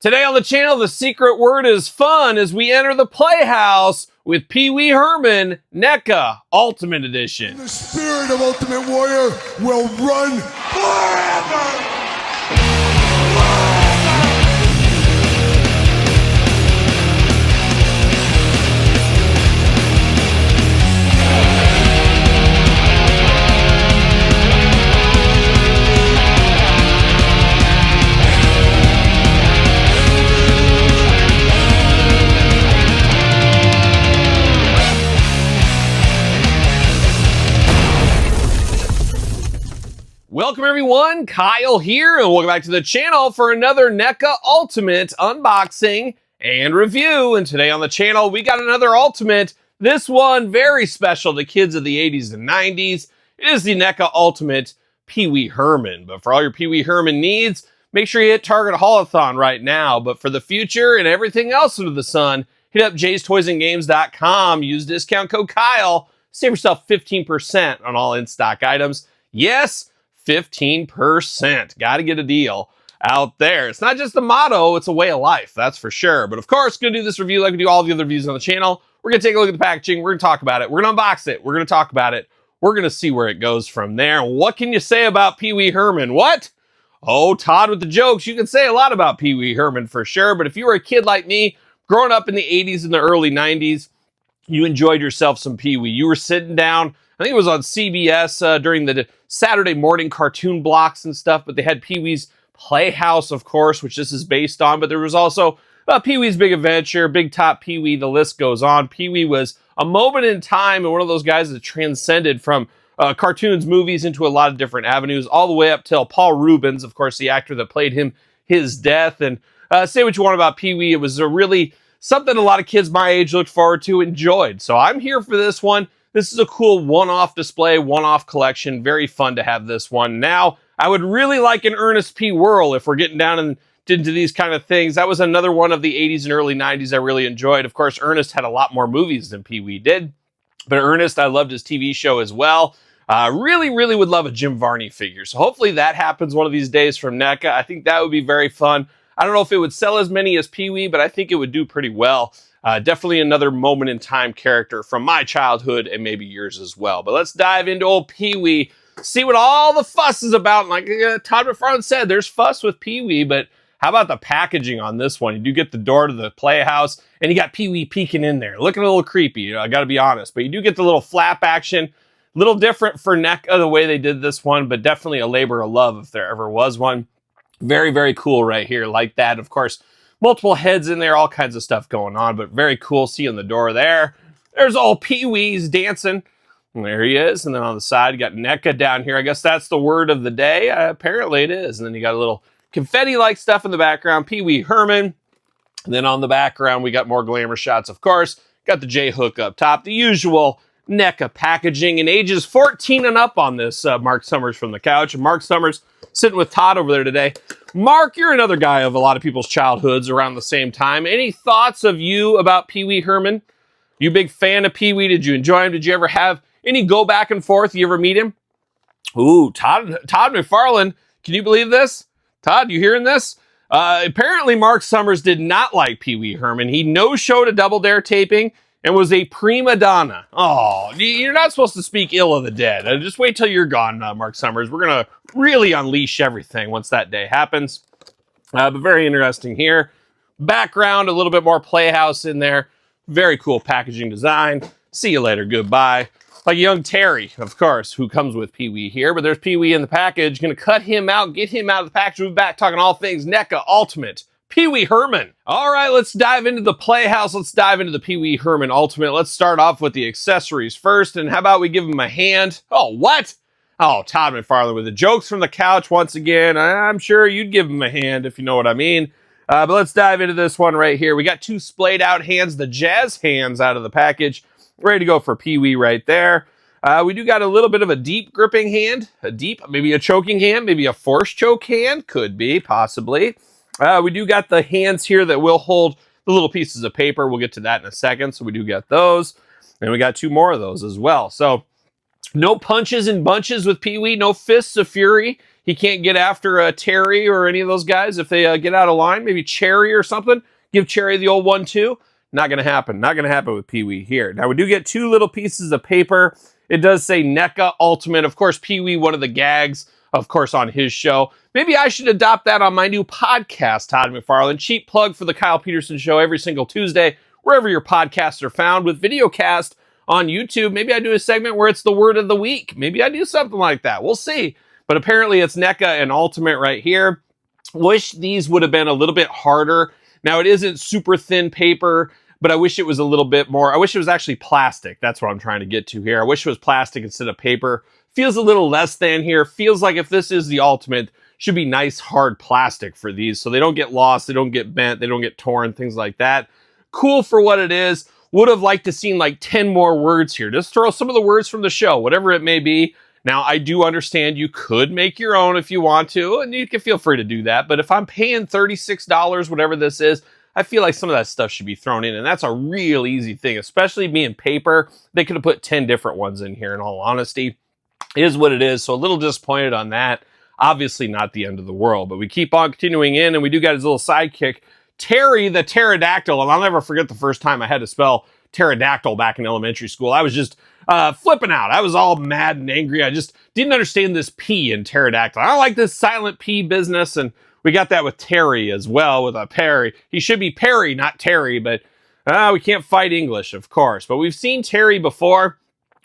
Today on the channel, the secret word is fun as we enter the Playhouse with Herman NECA Ultimate Edition. The spirit of Ultimate Warrior will run forever! Welcome everyone, Kyle here, and welcome back to the channel for another NECA Ultimate unboxing and review. And today on the channel, we got another Ultimate, this one very special to kids of the 80s and 90s. It is the NECA Ultimate PeeWee Herman. But for all your PeeWee Herman needs, make sure you hit Target Haulathon right now. But for the future and everything else under the sun, hit up jaystoysandgames.com, use discount code Kyle, save yourself 15% on all in-stock items. Yes, 15%. Got to get a deal out there. It's not just a motto, it's a way of life, that's for sure. But of course, going to do this review like we do all the other reviews on the channel. We're going to take a look at the packaging. We're going to talk about it. We're going to unbox it. We're going to talk about it. We're going to see where it goes from there. What can you say about PeeWee Herman? What? Oh, Todd with the jokes. You can say a lot about PeeWee Herman for sure. But if you were a kid like me, growing up in the 80s and the early 90s, you enjoyed yourself some PeeWee. You were sitting down, I think it was on CBS during the Saturday morning cartoon blocks and stuff, but they had Pee-wee's Playhouse, of course, which this is based on, but there was also Pee-wee's Big Adventure, Big Top Pee-wee, the list goes on. Pee-wee was a moment in time and one of those guys that transcended from cartoons, movies, into a lot of different avenues, all the way up till Paul Reubens, of course, the actor that played him, his death. And say what you want about Pee-wee, it was a really something a lot of kids my age looked forward to, enjoyed. So I'm here for this one. This is a cool one-off display, one-off collection. Very fun to have this one. Now, I would really like an Ernest P. Worrell if we're getting down into these kind of things. That was another one of the 80s and early 90s I really enjoyed. Of course, Ernest had a lot more movies than Pee-wee did. But Ernest, I loved his TV show as well. Really would love a Jim Varney figure. So hopefully that happens one of these days from NECA. I think that would be very fun. I don't know if it would sell as many as Pee-wee, but I think it would do pretty well. Definitely another moment in time character from my childhood and maybe yours as well. But let's dive into old Pee-wee, see what all the fuss is about. And like Todd McFarlane said, there's fuss with Pee-wee, but how about the packaging on this one? You do get the door to the Playhouse, and you got Pee-wee peeking in there, looking a little creepy, you know, I got to be honest. But you do get the little flap action, a little different for NECA the way they did this one, but definitely a labor of love if there ever was one. Very cool right here, like that. Of course, multiple heads in there, all kinds of stuff going on, but very cool seeing the door there. There's old Pee-wee's dancing. And there he is. And then on the side, you got NECA down here. I guess that's the word of the day. Apparently it is. And then you got a little confetti-like stuff in the background. PeeWee Herman. And then on the background, we got more glamour shots, of course. Got the J-hook up top. The usual NECA packaging. And ages 14 and up on this Mark Summers from the couch. And Mark Summers sitting with Todd over there today. Mark, you're another guy of a lot of people's childhoods around the same time. Any thoughts of you about PeeWee Herman? You a big fan of Pee-wee? Did you enjoy him? Did you ever have any go back and forth? You ever meet him? Ooh, Todd McFarlane. Can you believe this? Todd, you hearing this? Apparently Mark Summers did not like Pee-wee Herman. He no-showed a Double Dare taping and was a prima donna. Oh, you're not supposed to speak ill of the dead. Just wait till you're gone, Mark Summers. We're going to really unleash everything once that day happens. But very interesting here. Background, a little bit more Playhouse in there. Very cool packaging design. See you later. Goodbye. Like young Terry, of course, who comes with Pee-wee here. But there's Pee-wee in the package. Going to cut him out, get him out of the package. We'll be back talking all things NECA Ultimate PeeWee Herman. All right, let's dive into the Playhouse. Let's dive into the PeeWee Herman Ultimate. Let's start off with the accessories first. And how about we give him a hand? Oh, what? Oh, Todd McFarlane with the jokes from the couch once again. I'm sure you'd give him a hand if you know what I mean. But let's dive into this one right here. We got two splayed out hands, the jazz hands out of the package. Ready to go for Pee-wee right there. We do got a little bit of a deep gripping hand. Maybe a choking hand, maybe a force choke hand. Could be, possibly. We do got the hands here that will hold the little pieces of paper. We'll get to that in a second. So we do get those. And we got two more of those as well. So no punches and bunches with Pee-wee. No fists of fury. he can't get after Terry or any of those guys if they get out of line. Maybe Cherry or something. Give Cherry the old 1-2. Not going to happen. Not going to happen with PeeWee here. Now, we do get 2 little pieces of paper. It does say NECA Ultimate. Of course, PeeWee, one of the gags, of course, on his show. Maybe I should adopt that on my new podcast, Todd McFarlane. Cheap plug for the Kyle Peterson Show every single Tuesday, wherever your podcasts are found, with videocast on YouTube. Maybe I do a segment where it's the word of the week. Maybe I do something like that. We'll see. But apparently it's NECA and Ultimate right here. Wish these would have been a little bit harder. Now, it isn't super thin paper, but I wish it was a little bit more. I wish it was actually plastic. That's what I'm trying to get to here. I wish it was plastic instead of paper. Feels a little less than here. Feels like if this is the Ultimate, should be nice, hard plastic for these so they don't get lost, they don't get bent, they don't get torn, things like that. Cool for what it is. Would have liked to seen like 10 more words here. Just throw some of the words from the show, whatever it may be. Now, I do understand you could make your own if you want to, and you can feel free to do that. But if I'm paying $36, whatever this is, I feel like some of that stuff should be thrown in. And that's a real easy thing, especially being paper. They could have put 10 different ones in here, in all honesty. It is what it is. So a little disappointed on that. Obviously not the end of the world, but we keep on continuing in, and we do got his little sidekick, Terry the pterodactyl. And I'll never forget the first time I had to spell pterodactyl back in elementary school. I was just flipping out. I was all mad and angry. I just didn't understand this P in pterodactyl. I don't like this silent P business, and we got that with Terry as well, with a Perry. He should be Perry, not Terry, but we can't fight English, of course. But we've seen Terry before.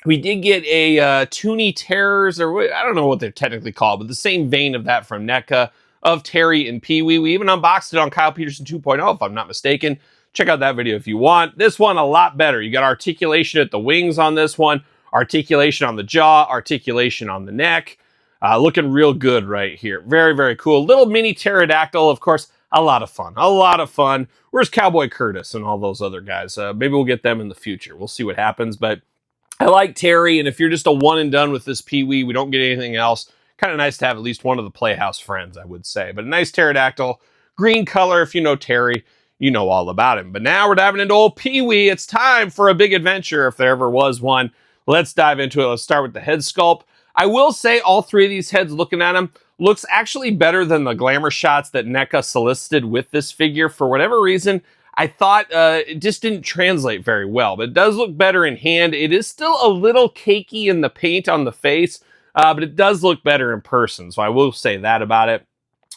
We did get a Toonie Terrors, or I don't know what they're technically called, but the same vein of that from NECA, of Terry and PeeWee. We even unboxed it on Kyle Peterson 2.0, if I'm not mistaken. Check out that video if you want. This one, a lot better. You got articulation at the wings on this one, articulation on the jaw, articulation on the neck. Looking real good right here. Very, very cool. Little mini pterodactyl, of course. A lot of fun. A lot of fun. Where's Cowboy Curtis and all those other guys? Maybe we'll get them in the future. We'll see what happens, but I like Terry, and if you're just a one and done with this PeeWee, we don't get anything else. Kind of nice to have at least one of the Playhouse friends, I would say. But a nice pterodactyl, green color. If you know Terry, you know all about him. But now we're diving into old PeeWee. It's time for a big adventure, if there ever was one. Let's dive into it. Let's start with the head sculpt. I will say all 3 of these heads, looking at them, looks actually better than the glamour shots that NECA solicited with this figure. For whatever reason, I thought it just didn't translate very well, but it does look better in hand. It is still a little cakey in the paint on the face, but it does look better in person, so I will say that about it.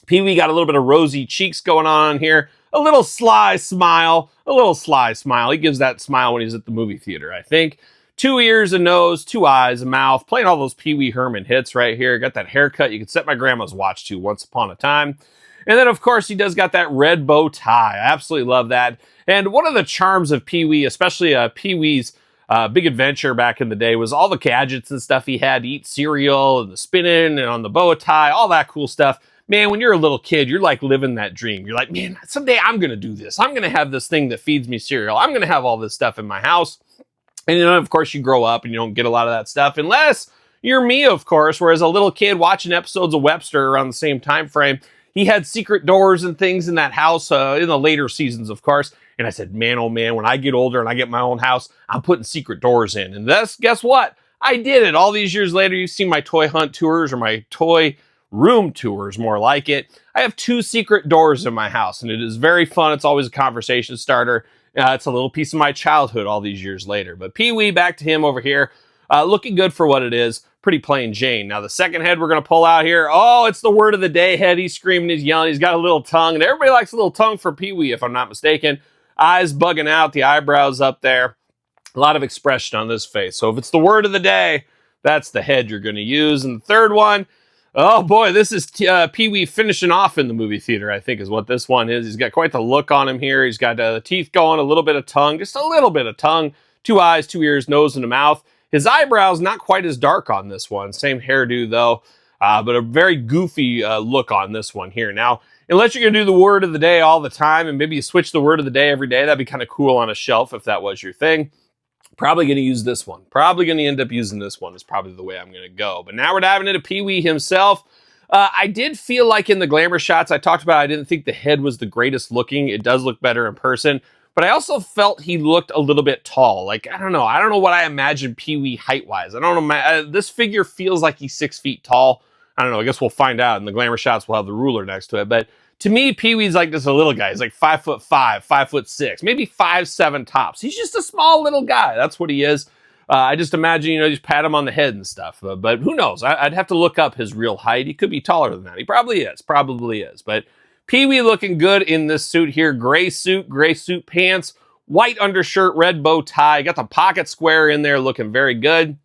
PeeWee got a little bit of rosy cheeks going on here, a little sly smile, He gives that smile when he's at the movie theater, I think. 2 ears, a nose, 2 eyes, a mouth, playing all those PeeWee Herman hits right here. Got that haircut you could set my grandma's watch to once upon a time. And then, of course, he does got that red bow tie. I absolutely love that. And one of the charms of PeeWee, especially PeeWee's big adventure back in the day, was all the gadgets and stuff he had to eat cereal and the spinning and on the bow tie, all that cool stuff. Man, when you're a little kid, you're like living that dream. You're like, man, someday I'm going to do this. I'm going to have this thing that feeds me cereal. I'm going to have all this stuff in my house. And then, of course, you grow up and you don't get a lot of that stuff unless you're me, of course. Whereas a little kid watching episodes of Webster around the same time frame, he had secret doors and things in that house in the later seasons, of course. And I said, man, oh man, when I get older and I get my own house, I'm putting secret doors in. And guess what? I did it. All these years later, you've seen my toy hunt tours, or my toy room tours, more like it. I have 2 secret doors in my house, and it is very fun. It's always a conversation starter. It's a little piece of my childhood all these years later. But PeeWee, back to him over here. Looking good for what it is. Pretty plain Jane. Now, the second head we're going to pull out here. Oh, it's the word of the day head. He's screaming, he's yelling. He's got a little tongue. And everybody likes a little tongue for PeeWee, if I'm not mistaken. Eyes bugging out. The eyebrows up there. A lot of expression on this face. So if it's the word of the day, that's the head you're going to use. And the third one, oh boy, this is PeeWee finishing off in the movie theater, I think is what this one is. He's got quite the look on him here. He's got the teeth going, a little bit of tongue, just a little bit of tongue. 2 eyes, 2 ears, nose, and a mouth. His eyebrows, not quite as dark on this one. Same hairdo, though, but a very goofy look on this one here. Now, unless you're going to do the word of the day all the time, and maybe you switch the word of the day every day, that'd be kind of cool on a shelf if that was your thing. Probably going to use this one. Probably going to end up using this one is probably the way I'm going to go. But now we're diving into PeeWee himself. I did feel like in the glamour shots I talked about, I didn't think the head was the greatest looking. It does look better in person. But I also felt he looked a little bit tall. Like, I don't know what I imagined PeeWee height-wise. I don't know. This figure feels like he's 6 feet tall. I don't know. I guess we'll find out. In the glamour shots, we'll have the ruler next to it. But to me, PeeWee's like just a little guy. He's like 5'5", 5'6", maybe 5'7" tops. He's just a small little guy. That's what he is. I just imagine, you know, just pat him on the head and stuff. But who knows? I'd have to look up his real height. He could be taller than that. He probably is. But PeeWee looking good in this suit here. Gray suit pants, white undershirt, red bow tie. Got the pocket square in there looking very good.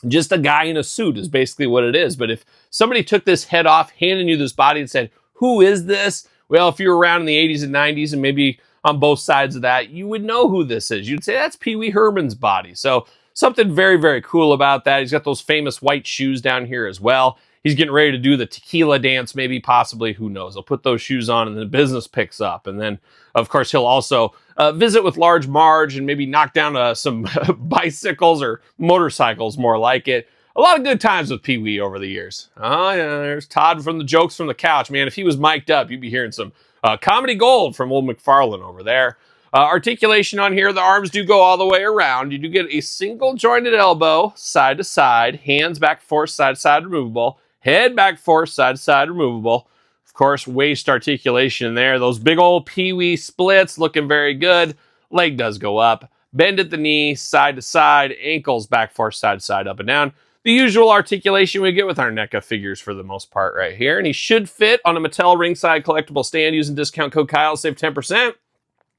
Just a guy in a suit is basically what it is. But if somebody took this head off, handed you this body and said, who is this? Well, if you were around in the 80s and 90s and maybe on both sides of that, you would know who this is. You'd say, that's Pee-wee Herman's body. So something very, very cool about that. He's got those famous white shoes down here as well. He's getting ready to do the tequila dance, maybe, possibly, who knows. He'll put those shoes on and the business picks up. And then, of course, he'll also visit with Large Marge and maybe knock down some bicycles or motorcycles, more like it. A lot of good times with Pee-wee over the years. Oh, yeah, there's Todd from the Jokes from the Couch. Man, if he was mic'd up, you'd be hearing some comedy gold from old McFarlane over there. Articulation on here, the arms do go all the way around. You do get a single jointed elbow, side to side, hands back forth, side to side removable, head back forth, side to side removable. Of course, waist articulation there. Those big old Pee-wee splits looking very good. Leg does go up. Bend at the knee, side to side, ankles back forth, side to side, up and down. The usual articulation we get with our NECA figures for the most part right here. And he should fit on a Mattel ringside collectible stand using discount code Kyle, save 10%.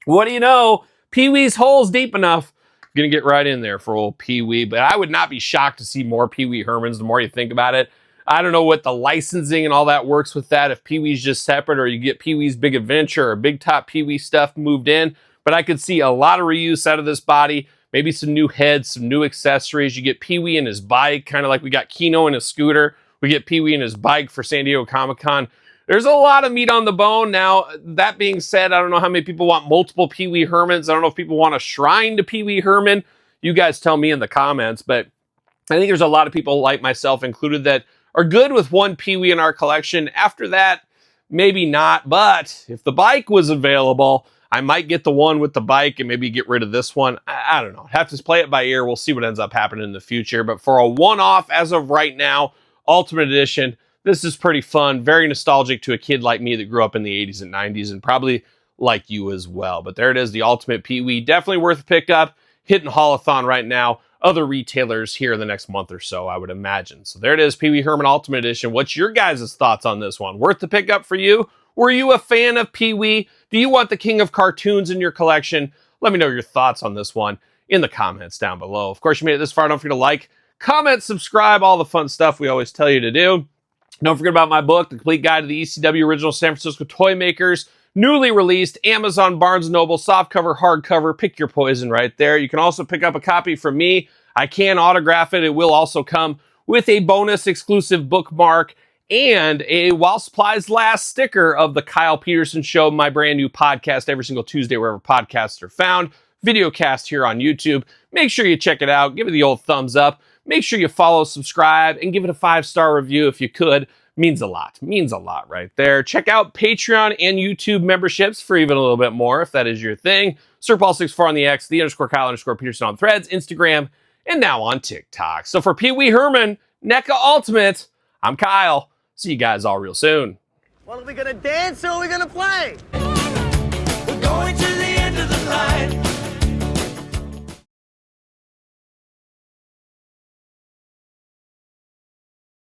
What do you know? Pee-wee's hole's deep enough. Gonna get right in there for old Pee-wee, but I would not be shocked to see more Pee-wee Hermans the more you think about it. I don't know what the licensing and all that works with that, if Pee-wee's just separate or you get Pee-wee's Big Adventure or Big Top Pee-wee stuff moved in, but I could see a lot of reuse out of this body, maybe some new heads, some new accessories. You get Pee-wee and his bike, kind of like we got Keno and his scooter. We get Pee-wee and his bike for San Diego Comic-Con. There's a lot of meat on the bone. Now, that being said, I don't know how many people want multiple Pee-wee Hermans. I don't know if people want a shrine to Pee-wee Herman. You guys tell me in the comments, but I think there's a lot of people like myself included that are good with one Pee-wee in our collection. After that, maybe not, but if the bike was available, I might get the one with the bike and maybe get rid of this one. I don't know. Have to play it by ear. We'll see what ends up happening in the future. But for a one-off, as of right now, Ultimate Edition, this is pretty fun, very nostalgic to a kid like me that grew up in the 80s and 90s, and probably like you as well. But there it is, the Ultimate Pee-wee. Definitely worth a pickup. Hitting Haulathon right now. Other retailers here in the next month or so, I would imagine. So there it is, Pee-wee Herman Ultimate Edition. What's your guys' thoughts on this one? Worth the pickup for you? Were you a fan of Pee-wee? Do you want the king of cartoons in your collection? Let me know your thoughts on this one in the comments down below. Of course, you made it this far. Don't forget to like, comment, subscribe, all the fun stuff we always tell you to do. Don't forget about my book, The Complete Guide to the ECW Original San Francisco Toy Makers. Newly released, Amazon, Barnes & Noble, softcover, hardcover. Pick your poison right there. You can also pick up a copy from me. I can autograph it. It will also come with a bonus exclusive bookmark and a while supplies last sticker of The Kyle Peterson Show, my brand new podcast every single Tuesday wherever podcasts are found. Video cast here on YouTube. Make sure you check it out. Give it the old thumbs up. Make sure you follow, subscribe, and give it a 5-star review if you could. Means a lot. Means a lot right there. Check out Patreon and YouTube memberships for even a little bit more if that is your thing. SirPaul64 on the X, _Kyle_Peterson on Threads, Instagram, and now on TikTok. So for Pee-wee Herman, NECA Ultimate, I'm Kyle. See you guys all real soon. Well, are we gonna dance or are we gonna play?